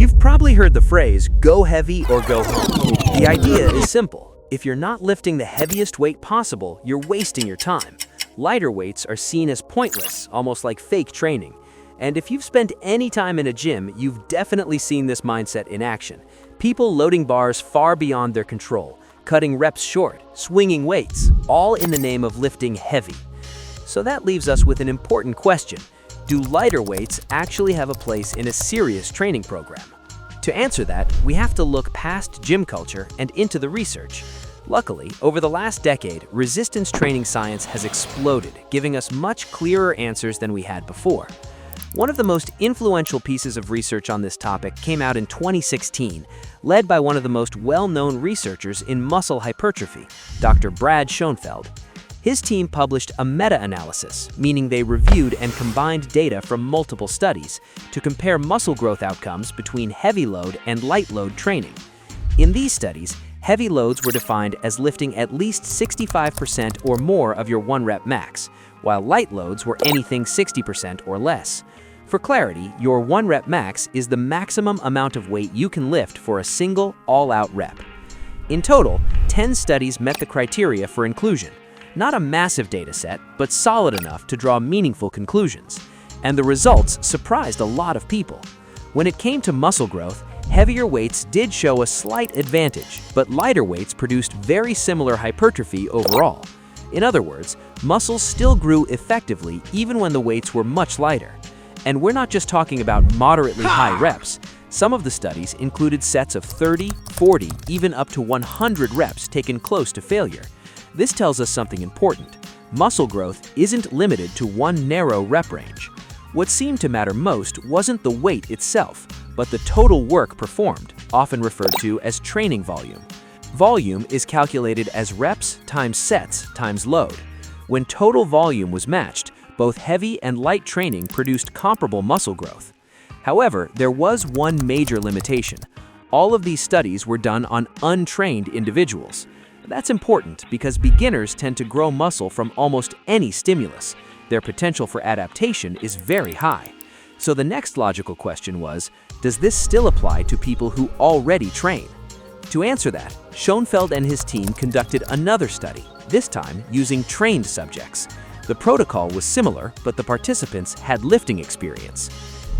You've probably heard the phrase, go heavy or go home. The idea is simple. If you're not lifting the heaviest weight possible, you're wasting your time. Lighter weights are seen as pointless, almost like fake training. And if you've spent any time in a gym, you've definitely seen this mindset in action. People loading bars far beyond their control, cutting reps short, swinging weights, all in the name of lifting heavy. So that leaves us with an important question. Do lighter weights actually have a place in a serious training program? To answer that, we have to look past gym culture and into the research. Luckily, over the last decade, resistance training science has exploded, giving us much clearer answers than we had before. One of the most influential pieces of research on this topic came out in 2016, led by one of the most well-known researchers in muscle hypertrophy, Dr. Brad Schoenfeld. His team published a meta-analysis, meaning they reviewed and combined data from multiple studies to compare muscle growth outcomes between heavy load and light load training. In these studies, heavy loads were defined as lifting at least 65% or more of your 1-rep max, while light loads were anything 60% or less. For clarity, your 1-rep max is the maximum amount of weight you can lift for a single, all-out rep. In total, 10 studies met the criteria for inclusion. Not a massive data set, but solid enough to draw meaningful conclusions. And the results surprised a lot of people. When it came to muscle growth, heavier weights did show a slight advantage, but lighter weights produced very similar hypertrophy overall. In other words, muscles still grew effectively even when the weights were much lighter. And we're not just talking about moderately high reps. Some of the studies included sets of 30, 40, even up to 100 reps taken close to failure. This tells us something important. Muscle growth isn't limited to one narrow rep range. What seemed to matter most wasn't the weight itself, but the total work performed, often referred to as training volume. Volume is calculated as reps times sets times load. When total volume was matched, both heavy and light training produced comparable muscle growth. However, there was one major limitation. All of these studies were done on untrained individuals. That's important because beginners tend to grow muscle from almost any stimulus. Their potential for adaptation is very high. So the next logical question was, does this still apply to people who already train? To answer that, Schoenfeld and his team conducted another study, this time using trained subjects. The protocol was similar, but the participants had lifting experience.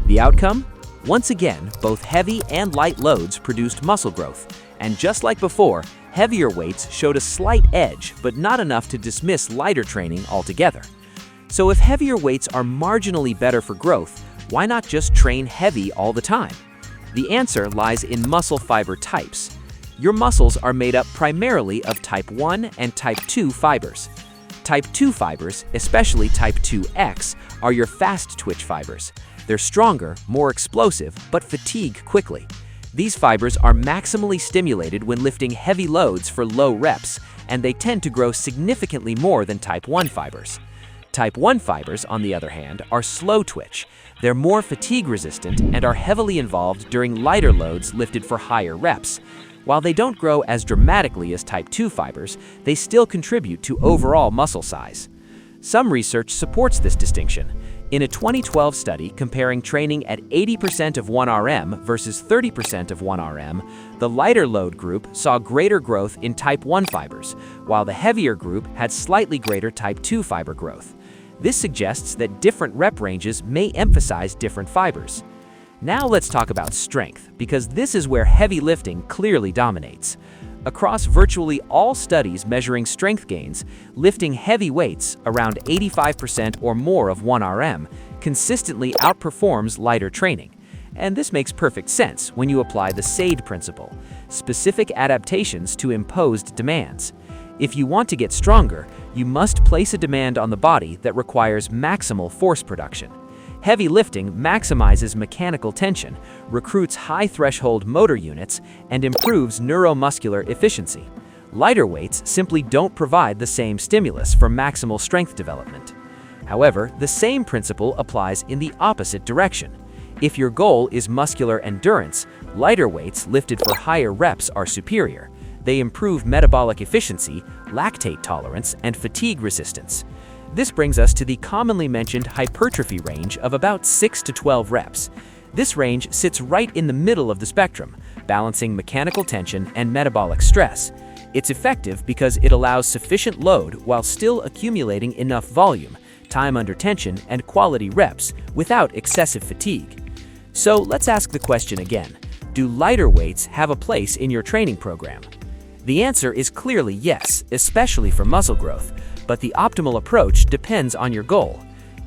The outcome? Once again, both heavy and light loads produced muscle growth. And just like before, heavier weights showed a slight edge, but not enough to dismiss lighter training altogether. So if heavier weights are marginally better for growth, why not just train heavy all the time? The answer lies in muscle fiber types. Your muscles are made up primarily of type 1 and type 2 fibers. Type 2 fibers, especially type 2X, are your fast twitch fibers. They're stronger, more explosive, but fatigue quickly. These fibers are maximally stimulated when lifting heavy loads for low reps, and they tend to grow significantly more than type 1 fibers. Type 1 fibers, on the other hand, are slow twitch. They're more fatigue resistant and are heavily involved during lighter loads lifted for higher reps. While they don't grow as dramatically as type 2 fibers, they still contribute to overall muscle size. Some research supports this distinction. In a 2012 study comparing training at 80% of 1RM versus 30% of 1RM, the lighter load group saw greater growth in type 1 fibers, while the heavier group had slightly greater type 2 fiber growth. This suggests that different rep ranges may emphasize different fibers. Now let's talk about strength, because this is where heavy lifting clearly dominates. Across virtually all studies measuring strength gains, lifting heavy weights, around 85% or more of 1RM, consistently outperforms lighter training. And this makes perfect sense when you apply the SAID principle, specific adaptations to imposed demands. If you want to get stronger, you must place a demand on the body that requires maximal force production. Heavy lifting maximizes mechanical tension, recruits high-threshold motor units, and improves neuromuscular efficiency. Lighter weights simply don't provide the same stimulus for maximal strength development. However, the same principle applies in the opposite direction. If your goal is muscular endurance, lighter weights lifted for higher reps are superior. They improve metabolic efficiency, lactate tolerance, and fatigue resistance. This brings us to the commonly mentioned hypertrophy range of about 6 to 12 reps. This range sits right in the middle of the spectrum, balancing mechanical tension and metabolic stress. It's effective because it allows sufficient load while still accumulating enough volume, time under tension, and quality reps without excessive fatigue. So let's ask the question again. Do lighter weights have a place in your training program? The answer is clearly yes, especially for muscle growth, but the optimal approach depends on your goal.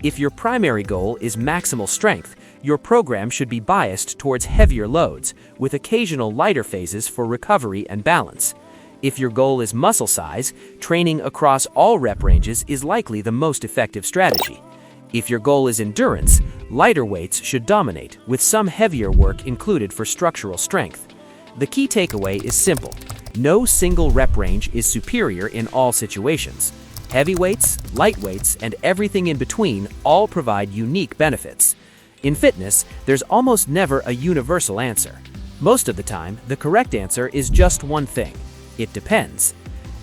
If your primary goal is maximal strength, your program should be biased towards heavier loads, with occasional lighter phases for recovery and balance. If your goal is muscle size, training across all rep ranges is likely the most effective strategy. If your goal is endurance, lighter weights should dominate, with some heavier work included for structural strength. The key takeaway is simple. No single rep range is superior in all situations. Heavy weights, light weights, and everything in between all provide unique benefits. In fitness, there's almost never a universal answer. Most of the time, the correct answer is just one thing. It depends.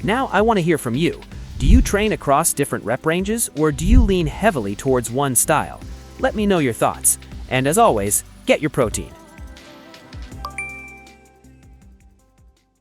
Now I want to hear from you. Do you train across different rep ranges, or do you lean heavily towards one style? Let me know your thoughts. And as always, get your protein.